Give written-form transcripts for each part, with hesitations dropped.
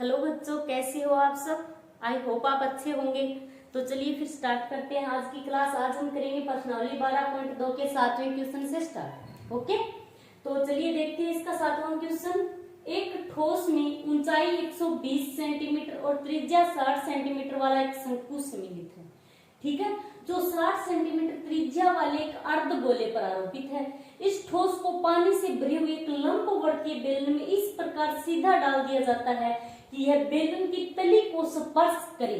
Hello बच्चों, कैसे हो आप सब। आई होप आप अच्छे होंगे। तो चलिए फिर स्टार्ट करते हैं आज की क्लास। आज हम करेंगे प्रश्नावली 12.2 के 7वें क्वेश्चन से स्टार्ट। ओके, तो चलिए देखते हैं इसका 7वां क्वेश्चन। एक ठोस में ऊंचाई 120 सेंटीमीटर और त्रिज्या 60 सेंटीमीटर वाला एक शंकु सम्मिलित है। ठीक है, जो 60 सेंटीमीटर त्रिज्या वाले एक अर्धगोले पर आरोपित है। इस ठोस को पानी से भरे हुए एक लंबवर्तीय बेलन में इस प्रकार सीधा डाल दिया जाता है कि यह बेलन की तली को स्पर्श करे।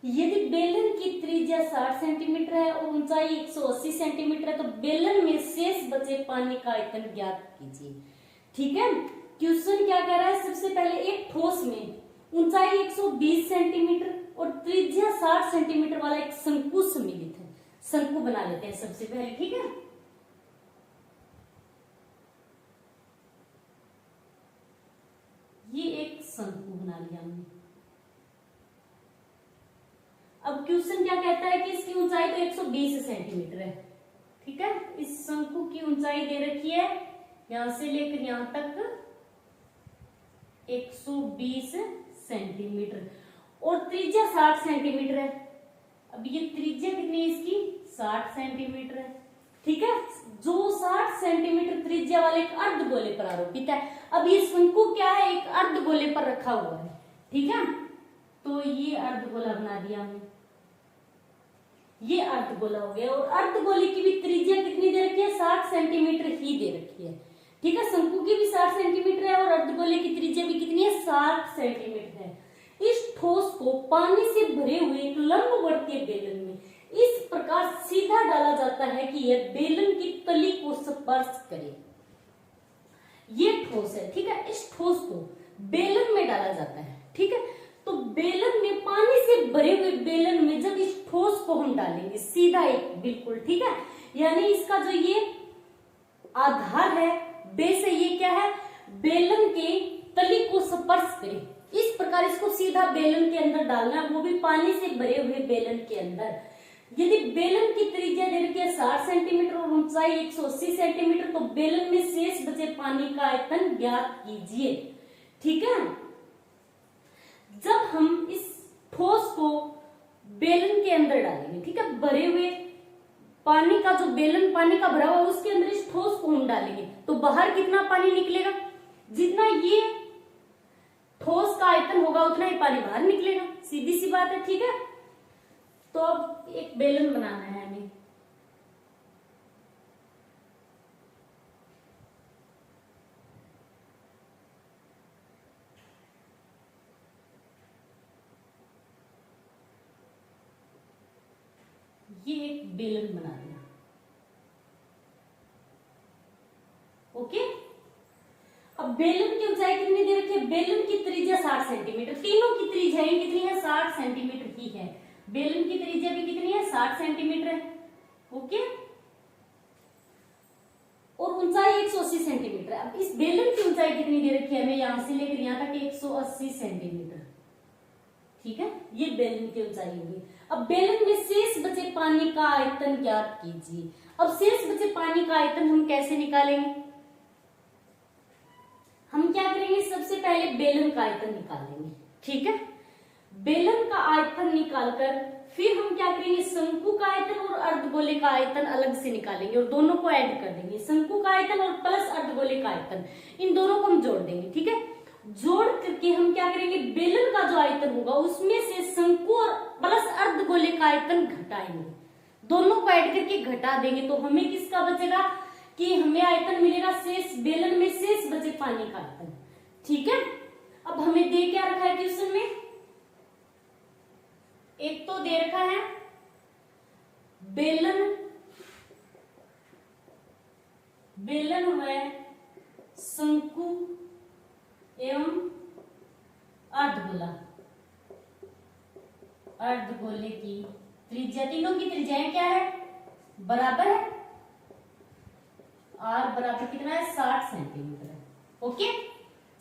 यदि बेलन की त्रिज्या 60 सेंटीमीटर है और ऊंचाई 180 सेंटीमीटर है तो बेलन में शेष बचे पानी का आयतन ज्ञात कीजिए। ठीक है, क्वेश्चन क्या कह रहा है। सबसे पहले एक ठोस में ऊंचाई 120 सेंटीमीटर और त्रिज्या 60 सेंटीमीटर वाला एक शंकु सम्मिलित है। शंकु बना लेते हैं सबसे पहले। ठीक है, ये एक शंकु बना लिया हमने। अब क्वेश्चन क्या कहता है कि इसकी ऊंचाई तो 120 सेंटीमीटर है। ठीक है, इस शंकु की ऊंचाई दे रखी है यहां से लेकर यहां तक 120 सेंटीमीटर और त्रिज्या 60 सेंटीमीटर है। अब ये त्रिज्या कितनी है इसकी, 60 सेंटीमीटर है। ठीक है, जो 60 सेंटीमीटर त्रिज्या वाले एक अर्धगोले पर आरोपित है। अब ये शंकु क्या है, एक अर्धगोले पर रखा हुआ है। ठीक है, तो ये अर्धगोला बना दिया हमने, ये अर्धगोला हो गया। और अर्धगोले की भी त्रिज्या कितनी दे रखी है, 60 सेंटीमीटर ही दे रखी है। ठीक है, शंकु की भी 60 सेंटीमीटर है और अर्धगोले की त्रिज्या भी कितनी है, 60 सेंटीमीटर है। इस ठोस को पानी से भरे हुए एक लंबवर्तीय बेलन में इस प्रकार सीधा डाला जाता है कि यह बेलन की तली को स्पर्श करे। ये ठोस है। ठीक है, इस ठोस को बेलन में डाला जाता है। ठीक है, तो बेलन में पानी से भरे हुए बेलन में जब इस ठोस को हम डालेंगे सीधा एक बिल्कुल, ठीक है, यानी इसका जो ये आधार है, बेस है, ये क्या है, बेलन के तली को स्पर्श करे। इस प्रकार इसको सीधा बेलन के अंदर डालना है, वो भी पानी से भरे हुए बेलन के अंदर। यदि बेलन की त्रिज्या दे रखी है 60 सेंटीमीटर और ऊंचाई 180 सेंटीमीटर तो बेलन में शेष बचे पानी का आयतन ज्ञात कीजिए। ठीक है, जब हम इस ठोस को बेलन के अंदर डालेंगे, ठीक है, भरे हुए पानी का जो बेलन पानी का भरा हुआ उसके अंदर इस ठोस को हम डालेंगे तो बाहर कितना पानी निकलेगा, जितना ये ठोस का आयतन होगा उतना ही पानी बाहर निकलेगा। सीधी सी बात है। ठीक है, तो अब एक बेलन बनाना है हमें। ये एक बेलन बना दिया। ओके, अब बेलन की ऊंचाई कितनी दे रखी है, बेलन की त्रिज्या 60 सेंटीमीटर, तीनों की त्रिज्या कितनी है, 60 सेंटीमीटर ही है। बेलन की त्रिज्या भी कितनी है, 60 सेंटीमीटर है। ओके, और ऊंचाई 180 सेंटीमीटर है। अब इस बेलन की ऊंचाई कितनी दे रखी है हमें, यहां से लेकर यहां तक 180 सेंटीमीटर। ठीक है, ये बेलन की ऊंचाई होगी। अब बेलन में शेष बचे पानी का आयतन ज्ञात कीजिए। अब शेष बचे पानी का आयतन हम कैसे निकालेंगे, हम क्या करेंगे, सबसे पहले बेलन का आयतन निकालेंगे। ठीक है, बेलन का आयतन निकालकर फिर हम क्या करेंगे, शंकु का आयतन और अर्धगोले का आयतन अलग से निकालेंगे और दोनों को ऐड कर देंगे। शंकु का आयतन और प्लस अर्धगोले का आयतन, इन दोनों को हम जोड़ देंगे। ठीक है, जोड़ करके हम क्या करेंगे, बेलन का जो आयतन होगा उसमें से शंकु और प्लस अर्धगोले का आयतन घटाएंगे, दोनों को ऐड करके घटा देंगे तो हमें किसका बचेगा कि हमें आयतन मिलेगा शेष, बेलन में शेष बचे पानी का आयतन। ठीक है, अब हमें दे क्या रखा है क्वेश्चन में, एक तो दे रखा है बेलन, बेलन है शंकु एवं अर्धगोला, अर्धगोले की त्रिज्या, तीनों की त्रिज्याएं क्या है, बराबर है। आर बराबर कितना है, 60 सेंटीमीटर है। ओके,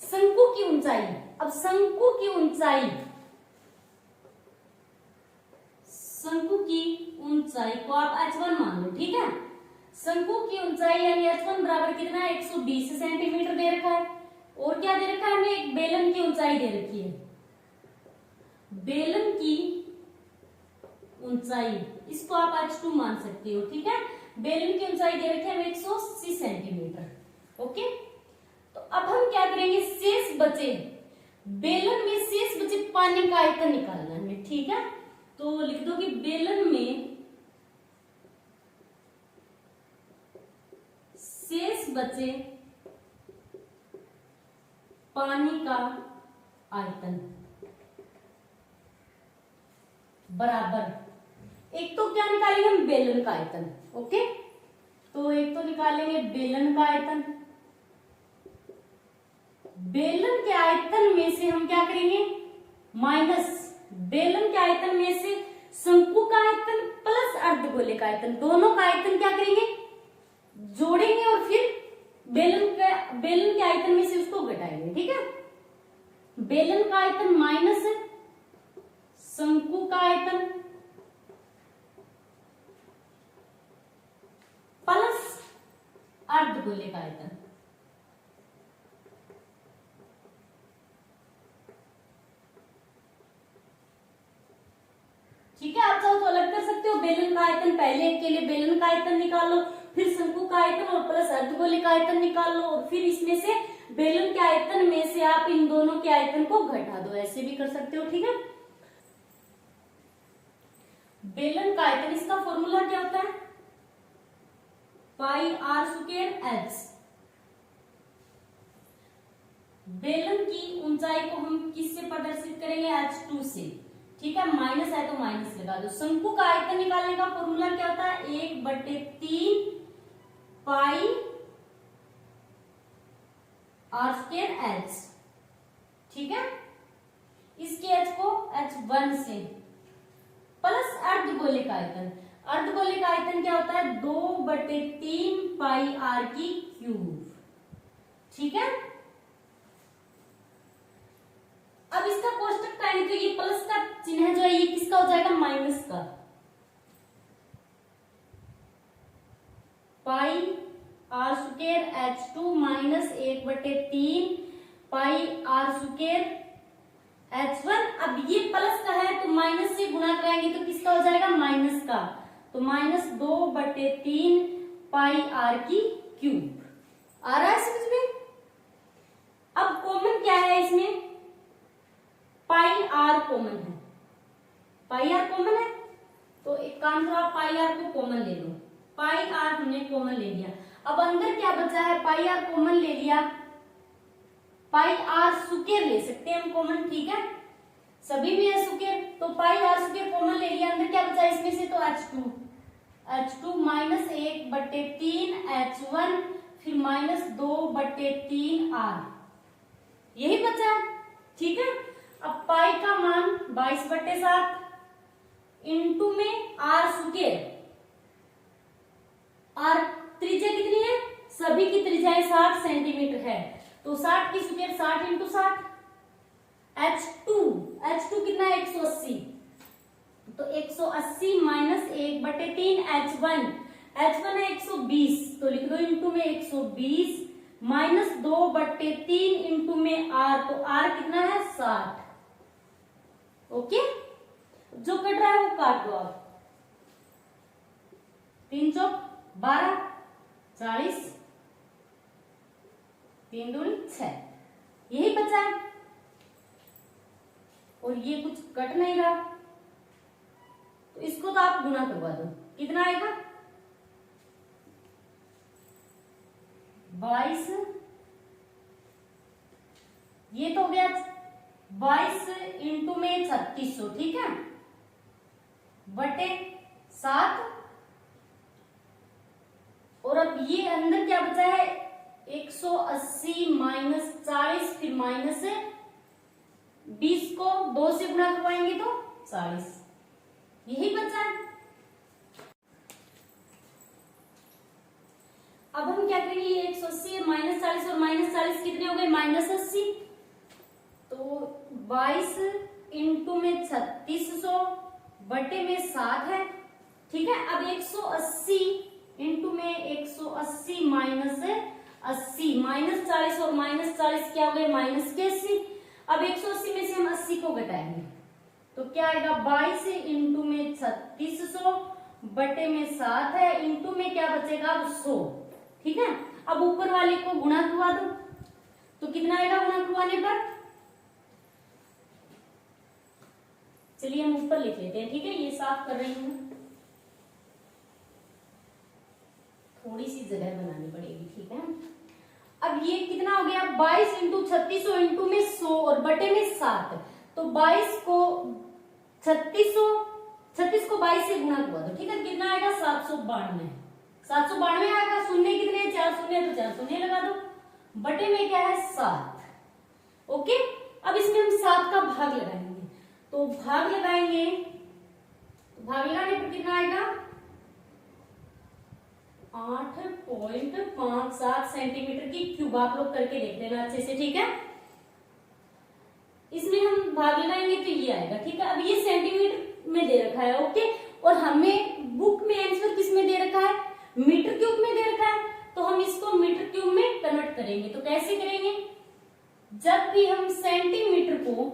शंकु की ऊंचाई, अब शंकु की ऊंचाई, शंकु की ऊंचाई को आप h1 मान लो। ठीक है, शंकु की ऊंचाई यानी h1 बराबर कितना है, 120 सेंटीमीटर दे रखा है। और क्या दे रखा है हमें, एक बेलन की ऊंचाई दे रखी है, बेलन की ऊंचाई, इसको आप h2 मान सकते हो, ठीक है। बेलन की ऊंचाई दे रखी है हमें 180 सेंटीमीटर। ओके, तो अब हम क्या करेंगे, शेष बचे बेलन में शेष बचे पानी का आयतन निकालना है हमें, ठीक है। तो लिख दो कि बेलन में शेष बचे पानी का आयतन बराबर, एक तो क्या निकालेंगे हम, बेलन का आयतन। ओके, तो एक तो निकालेंगे बेलन का आयतन, बेलन के आयतन में से हम क्या करेंगे, माइनस बेलन के आयतन में से शंकु का आयतन प्लस अर्धगोले का आयतन, दोनों का आयतन क्या करेंगे, जोड़ेंगे और फिर बेलन के आयतन में से उसको घटाएंगे, ठीक है। बेलन का आयतन माइनस शंकु का आयतन प्लस अर्धगोले का आयतन। ठीक है, आप चाहो तो अलग कर सकते हो, बेलन का आयतन पहले के लिए बेलन का आयतन निकालो, फिर शंकु का आयतन और प्लस अर्धगोले का आयतन निकाल लो, और फिर इसमें से बेलन के आयतन में से आप इन दोनों के आयतन को घटा दो, ऐसे भी कर सकते हो, ठीक है। बेलन का आयतन, इसका फॉर्मूला क्या होता है, पाई आर स्क्वायर एच। बेलन की ऊंचाई को हम किससे प्रदर्शित करेंगे, h2 से, ठीक है। माइनस है तो माइनस लगा दो। शंकु का आयतन निकालने का फॉर्मूला क्या होता है, 1/3 पाई आर स्क्वायर एच, ठीक है। इसके h को h1 से प्लस अर्धगोले का आयतन, अर्धगोले का आयतन क्या होता है, 2/3 पाई आर की क्यूब, ठीक है। अब इसका कोष्टक टाइम, तो ये प्लस का चिन्ह जो है ये किसका हो जाएगा, माइनस का, pi R square h2 minus 1/3 pi R square h1। अब ये प्लस का है तो माइनस से गुणा कराएंगे तो किसका हो जाएगा, माइनस का, तो माइनस 2/3 पाई आर की क्यूब। आ रहा है समझ में। अब कॉमन क्या है इसमें, पाई आर कॉमन है, पाई आर कॉमन है, तो एक काम करो आप पाई आर को कॉमन ले लो, पाई आर हमने कॉमन ले लिया। अब अंदर क्या बचा है, पाई आर कॉमन ले लिया, पाई आर स्क्वायर ले सकते हैं हम कॉमन, ठीक है, सभी में है स्क्वायर, तो पाई आर स्क्वायर कॉमन ले लिया, अंदर क्या बचा इसमें से, तो h2 माइनस 1/3 h1 फिर माइनस 2/3 r, यही बचा, ठीक है। अब पाई का मान 22/7 इंटू में आर स्क्वायर, आर त्रिज्या कितनी है, सभी की त्रिज्याएं 60 सेंटीमीटर है, तो 60 की स्क्वायर 60 इंटू 60, h2 कितना है 180, तो 180 माइनस 1/3 h1 है 120, तो लिख दो इंटू में 120 माइनस 2/3 इंटू में r, तो r कितना है 60। ओके, जो कट रहा है वो काट दो आप, 3 चौक 12 40 3 दूनी 6, यही बचा है, और ये कुछ कट नहीं रहा, तो इसको तो आप गुणा करवा दो, कितना आएगा 22, ये तो हो गया 22 इंटू में 3600, ठीक है, बटे 7, और अब ये अंदर क्या बचा है 180 माइनस 40 फिर माइनस 20 को 2 से गुणा करवाएंगे तो 40, यही बचा है। अब हम क्या करेंगे, ये 180 माइनस 40 और माइनस 40 कितने हो गए -80, तो 22 इंटू में 3600 बटे में 7 है, ठीक है। अब 180 इंटू में 180 माइनस 80 -40 और -40 क्या हो गए माइनस के 80। अब 180 में से हम 80 को घटाएंगे तो क्या आएगा 22 इंटू में 3600 बटे में 7 है इंटू में क्या बचेगा अब 100। ठीक है, अब ऊपर वाले को गुणा करवा दो तो कितना आएगा गुणा करवाने पर। चलिए हम ऊपर लिख लेते हैं। ठीक है, ये साफ कर रही हूं, थोड़ी सी जगह बनानी पड़ेगी। ठीक है, अब ये कितना हो गया 22 इंटू 3600 इंटू में 100 और बटे में 7। तो 22 को 36 को 22 से गुणा करवा दो। ठीक है, कितना आएगा 792। 792 आएगा। शून्य कितने 4 शून्य तो 4 शून्य लगा दो बटे में क्या है 7। ओके, अब इसमें हम 7 का भाग लगाएंगे तो भाग लगाएंगे तो भाग लगाने पर कितना आएगा 8.57 सेंटीमीटर की क्यूब। आप लोग करके देख लेना अच्छे से। ठीक है, इसमें हम भाग लगाएंगे तो ये आएगा। ठीक है, अब ये सेंटीमीटर में दे रखा है। ओके, और हमें बुक में आंसर किस में दे रखा है मीटर क्यूब में दे रखा है, तो हम इसको मीटर क्यूब में कन्वर्ट करेंगे। तो कैसे करेंगे, जब भी हम सेंटीमीटर को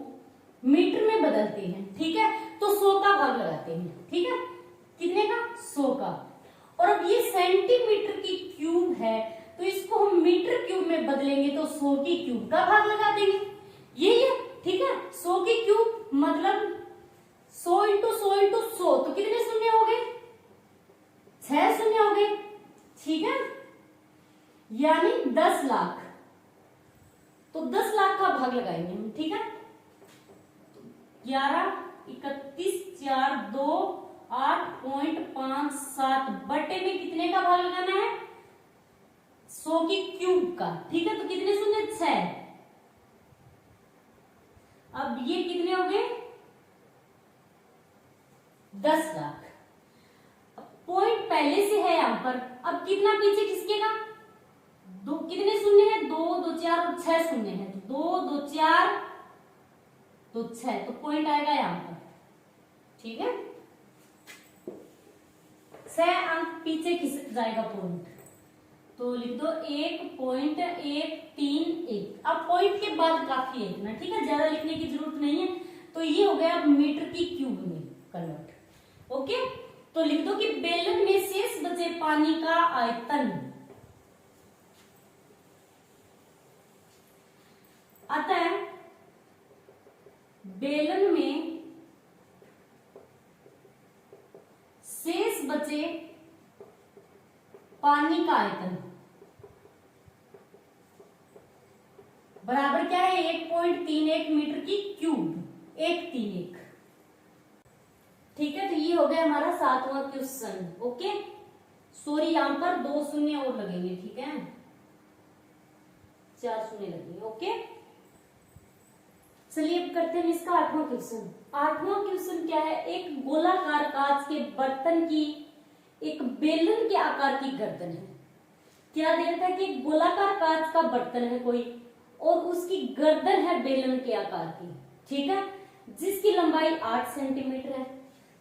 मीटर में बदलते हैं, ठीक है, तो 100 का भाग लगाते हैं। ठीक है, कितने का 100 का। और अब ये सेंटीमीटर की क्यूब है तो इसको हम मीटर क्यूब में बदलेंगे तो 100 की क्यूब का भाग लगा देंगे। ये ठीक है, 100 की क्यूब मतलब 100 इंटू 100 इंटू 100 तो कितने शून्य हो गए 6 शून्य हो गए। ठीक है, यानी 10 लाख। तो 10 लाख का भाग लगाएंगे हम। ठीक है, 11 31 4 2 8.57 बटे में कितने का भाग लगाना है 100 की क्यूब का। ठीक है, तो कितने शून्य 6। अब ये कितने हो गए 10 लाख। पॉइंट पहले से है यहां पर, अब कितना पीछे खिसकेगा दो, कितने शून्य है 2 2 4 और 6 शून्य है तो 2 2 4 तो 6 तो पॉइंट आएगा यहां पर। ठीक है, 6 अंक पीछे खिसक जाएगा पॉइंट, तो लिख दो 1.131। अब पॉइंट के बाद काफी है इतना। ठीक है, ज्यादा लिखने की जरूरत नहीं है। तो ये हो गया अब मीटर की क्यूब में कन्वर्ट। ओके, तो लिख दो कि बेलन में शेष बचे पानी का आयतन अतः बेलन में शेष बचे पानी का आयतन बराबर क्या है 1.31 मीटर की क्यूब 131। ठीक है, तो ये हो गया हमारा 7वां क्वेश्चन। ओके, सॉरी यहां पर 2 शून्य और लगेंगे। ठीक है, 4 शून्य लगेंगे। ओके, चलिए अब करते हैं इसका 8वां क्वेश्चन। 8वां क्वेश्चन क्या है, एक गोलाकार कांच के बर्तन की एक बेलन के आकार की गर्दन है। क्या दे रखा है कि गोलाकार कांच का बर्तन है कोई और उसकी गर्दन है बेलन के आकार की। ठीक है, जिसकी लंबाई 8 सेंटीमीटर है।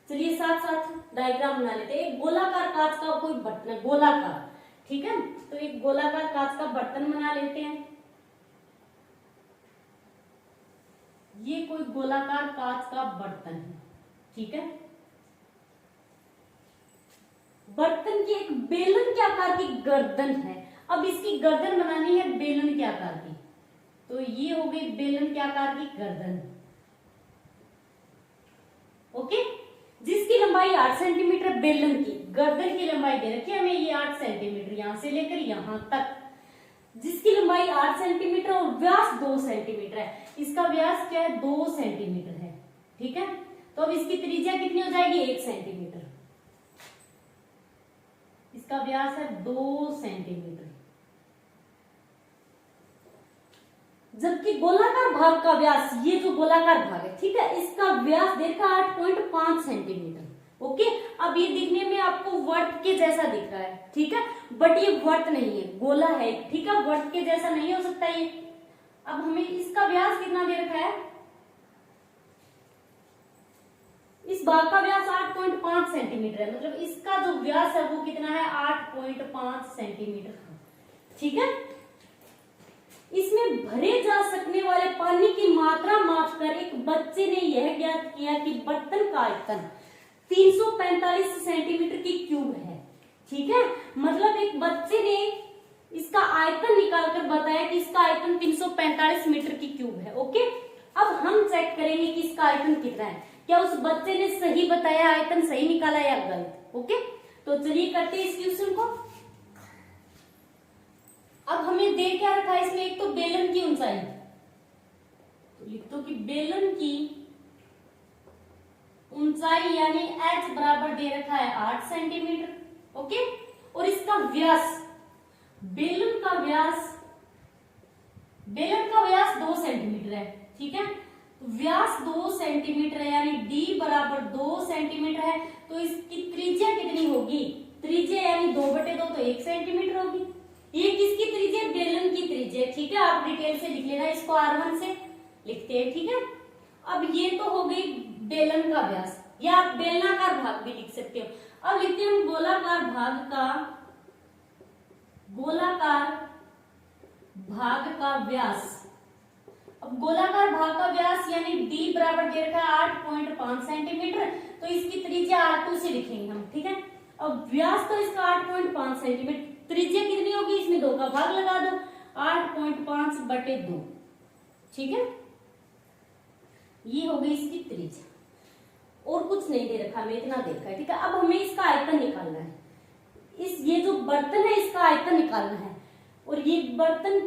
चलिए साथ साथ डायग्राम बना लेते हैं। एक गोलाकार कांच का कोई बर्तन है, गोलाकार। ठीक है, तो एक गोलाकार कांच का बर्तन बना लेते हैं। ये कोई गोलाकार कांच का बर्तन है। ठीक है, बर्तन की एक बेलन के आकार की गर्दन है। अब इसकी गर्दन बनानी है बेलन के आकार की, तो ये हो गई बेलन के आकार की गर्दन। ओके, जिसकी लंबाई 8 सेंटीमीटर बेलन की गर्दन की लंबाई दे रखी है हमें ये 8 सेंटीमीटर यहां से लेकर यहां तक, जिसकी लंबाई 8 सेंटीमीटर और व्यास 2 सेंटीमीटर है। इसका व्यास क्या है 2 सेंटीमीटर है। ठीक है, तो अब इसकी त्रिज्या कितनी हो जाएगी 1 सेंटीमीटर। इसका व्यास है 2 सेंटीमीटर, जबकि गोलाकार भाग का व्यास, ये जो गोलाकार भाग है, ठीक है, इसका व्यास देखा 8.5 सेंटीमीटर। ओके, अब ये दिखने में आपको वर्त के जैसा दिख रहा है। ठीक है, बट ये वर्त नहीं है, गोला है। ठीक है, वर्त के जैसा नहीं हो सकता ये। अब हमें इसका व्यास कितना दे रखा है, इस भाग का व्यास 8.5 सेंटीमीटर है, मतलब इसका जो व्यास है वो कितना है 8.5 सेंटीमीटर। ठीक है, इसमें भरे जा सकने वाले पानी की मात्रा मापकर एक बच्चे ने यह ज्ञात किया कि बर्तन का आयतन 345 सेंटीमीटर की क्यूब है। ठीक है, मतलब एक बच्चे ने इसका आयतन निकालकर बताया कि इसका आयतन 345 मीटर की क्यूब है। ओके, अब हम चेक करेंगे कि इसका आयतन कितना है। क्या उस बच्चे ने सही बताया, आयतन सही निकाला या गलत? ओके, तो चलिए करते हैं इस क्वेश्चन को। अब हमें दे क्या रखा है इसमें, एक तो बेलन की ऊंचाई, तो लिख दो कि बेलन की ऊंचाई यानी h बराबर दे रखा है 8 सेंटीमीटर। ओके, और इसका व्यास, बेलन का व्यास 2 सेंटीमीटर है। ठीक है, व्यास 2 सेंटीमीटर है यानी d बराबर 2 सेंटीमीटर है, तो इसकी त्रिज्या कितनी होगी? त्रिज्या यानी 2/2 तो 1 सेंटीमीटर होगी। ये किसकी त्रिज्या? बेलन की त्रिज्या। ठीक है, आप डिटेल से लिख लेना, इसको R1 से लिखते हैं। ठीक है, अब ये तो हो गई बेलन का व्यास, या आप बेलनाकार भाग भी लिख सकते हो। अब लिखते हैं हम गोलाकार भाग का व्यास। अब गोलाकार भाग का व्यास यानी d बराबर दे रखा है 8.5 सेंटीमीटर, तो इसकी त्रिज्या R2 से लिखेंगे हम। ठीक है, अब व्यास तो इसका 8.5 सेंटीमीटर, त्रिज्या कितनी होगी? इसमें 2 का भाग लगा दो, 8.5/2। ठीक है, ये हो गई इसकी त्रिज्या, और कुछ नहीं दे रखा, हमें इतना देखा है। ठीक है, अब हमें इसका आयतन निकालना है। ये जो बर्तन है इसका आयतन निकालना है, और ये बर्तन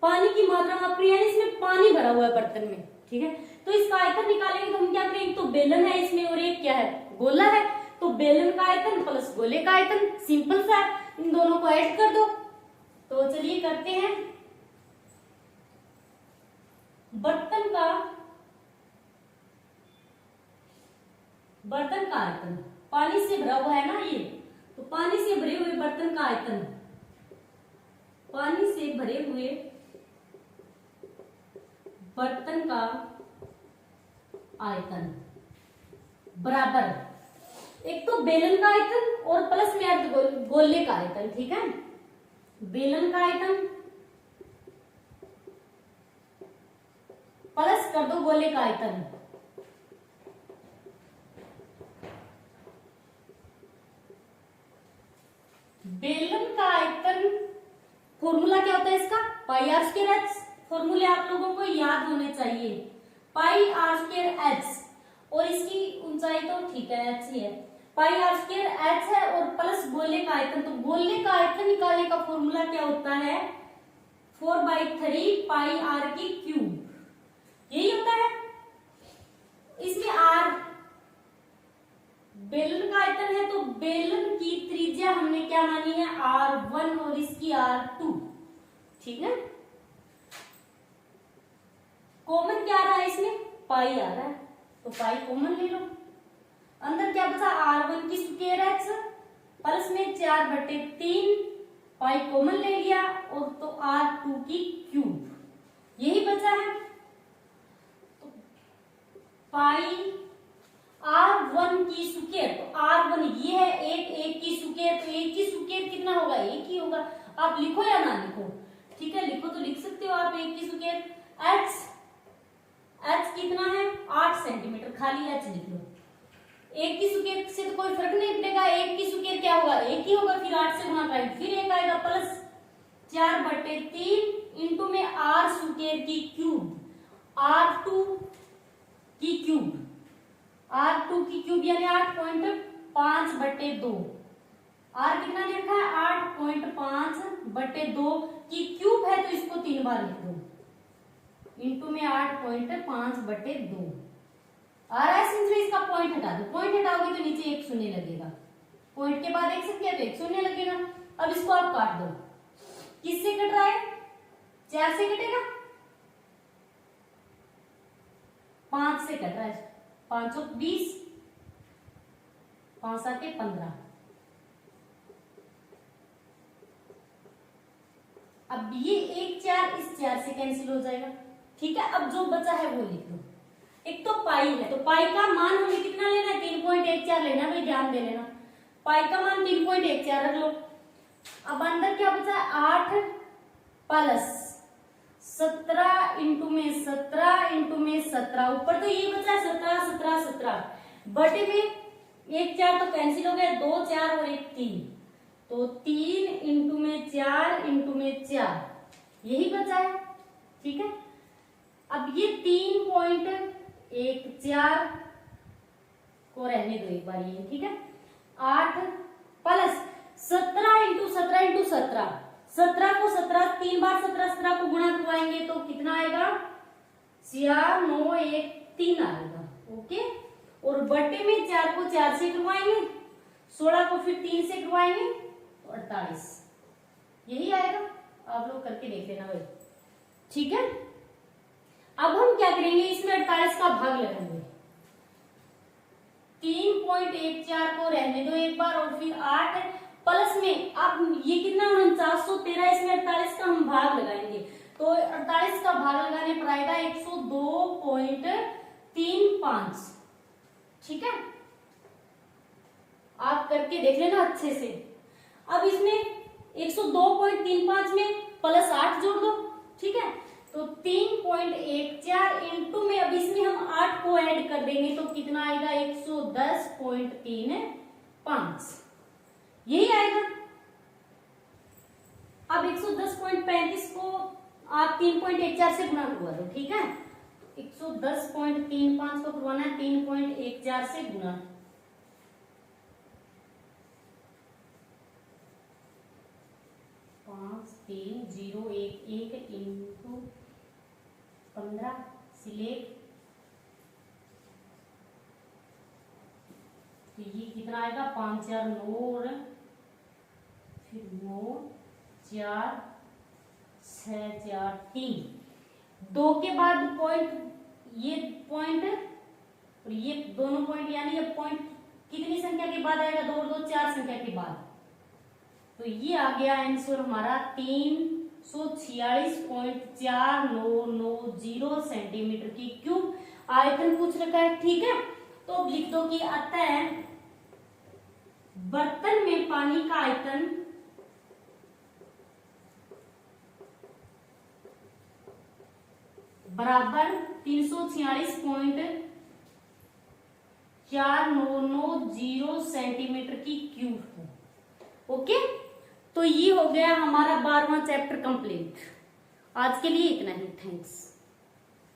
पानी की मात्रा माप रही है, इसमें पानी भरा हुआ है बर्तन में। ठीक है, तो इसका आयतन निकालेंगे तो हम क्या करेंगे, तो बेलन है इसमें और एक क्या है, गोला है, तो बेलन का आयतन प्लस गोले का आयतन, सिंपल सा है, इन दोनों को ऐड कर दो। तो चलिए करते हैं। बर्तन का आयतन, पानी से भरा हुआ है ना ये, तो पानी से भरे हुए बर्तन का आयतन, पानी से भरे हुए बर्तन का आयतन बराबर एक तो बेलन का आयतन और प्लस में अर्ध गोले का आयतन। ठीक है, बेलन का आयतन प्लस कर दो गोले का आयतन। बेलन का आयतन फॉर्मूला क्या होता है इसका, पाई आर स्क्वायर एच। फॉर्मूले आप लोगों को याद होने चाहिए, पाई आर स्क्वायर एच, और इसकी ऊंचाई तो ठीक है एच ही है, पाई आर स्क्वायर एच है, और प्लस गोले का आयतन, तो गोले का आयतन निकालने का फॉर्मूला क्या होता है, 4/3 पाई आर की क्यूब, यही होता है। इसमें आर बेलन का आयतन है, तो बेलन की त्रिज्या हमने क्या मानी है, R1 और इसकी R2। ठीक है, कॉमन क्या आ रहा है इसमें, पाई आ रहा है, तो पाई कॉमन ले लो। अंदर क्या बचा, R1 की स्क्वायर एच प्लस में 4/3, पाई कॉमन ले लिया, और तो R2 की क्यूब, यही बचा है। तो पाई R1 की स्क्वायर, तो R1 ये है, एक की स्क्वायर, तो एक की स्क्वायर कितना होगा, एक ही होगा। आप लिखो या ना लिखो, ठीक है, लिखो तो लिख सकते हो आप, एक की स्क्वायर h कितना है 8 सेंटीमीटर, खाली h लिख लो। एक की स्क्वायर से तो कोई फर्क नहीं पड़ेगा, एक की स्क्वायर क्या होगा, एक ही होगा, फिर 8 से गुणा करेंगे, फिर एक आएगा प्लस 4/3 इंटू में r स्क्वायर की क्यूब, R2 की क्यूब, R2 की क्यूब यानी 8.5/2, R कितना लिखा है 8.5/2 की क्यूब है, तो इसको 3 बार लिख दो, इंटू में 8.5/2। आर एस में इसका पॉइंट हटा दो, पॉइंट हटाओगे तो नीचे एक शून्य लगेगा, पॉइंट के बाद एक संख्या तो एक शून्य लगेगा। अब इसको आप काट दो, किससे कट रहा है, 4 से कटेगा, 5 से कट रहा है, 5 और 20, 5 7 15। अब ये 1 4 इस 4 से कैंसिल हो जाएगा। ठीक है, अब जो बचा है वो लिख लो। एक तो पाई है, तो पाई का मान हमें कितना लेना है, 3.14 लेना है, ध्यान दे लेना, पाई का मान 3.14 रख लो। अब अंदर क्या बचा है 8 प्लस 17 इंटू में 17 इंटू में 17, ऊपर तो ये बचा है 17 17 17, बटे में 1 4 तो कैंसिल हो गया, 2 4 और 1 3, तो 3 इंटू में 4 इंटू में 4, यही बचा है। ठीक है, अब ये 3.14 को रहने दो एक बार ये। ठीक है, 8 प्लस 17 इंटू 17 इंटू 17, 17 को 17 3 बार 17 17 को गुणा करवाएंगे तो कितना आएगा, 4 9 1 3 आएगा। ओके, और बटे में 4 को 4 से करवाएंगे, 16 को फिर 3 से करवाएंगे तो 48, यही आएगा। आप लोग करके देख लेना भाई। ठीक है, अब हम क्या करेंगे, इसमें 48 का भाग लगाएंगे, 3.14 को रहने दो एक बार, और फिर 8 प्लस में, अब ये कितना 4913, इसमें 48 का हम भाग लगाएंगे तो 48 का भाग लगाने पर आएगा 102.35। ठीक है, आप करके देख लेना अच्छे से। अब इसमें 102.35 में प्लस 8 जोड़ दो। ठीक है, तो 3.14 इंटू में, अब इसमें हम 8 को ऐड कर देंगे तो कितना आएगा, 110.35, यही आएगा। अब 110.35 को आप 3.14 से गुणा करवा दो। ठीक है, 110.35 को करवाना है 3.14 से गुणा, 53011 इंटू 15 सिलेक्ट, तो ये कितना आएगा, 5 4 9 और फिर 9 4 6 4 3, 2 के बाद पॉइंट, ये पॉइंट और ये दोनों पॉइंट, यानी ये पॉइंट कितनी संख्या के बाद आएगा, 2 और 2 4 संख्या के बाद, तो ये आ गया आंसर हमारा 346.4990 सेंटीमीटर की क्यूब आयतन पूछ रखा है। ठीक है, तो अब लिख दो कि अतः बर्तन में पानी का आयतन बराबर 346.4990 सेंटीमीटर की क्यूब है। ओके, तो ये हो गया हमारा 12वां चैप्टर कंप्लीट। आज के लिए इतना ही, थैंक्स।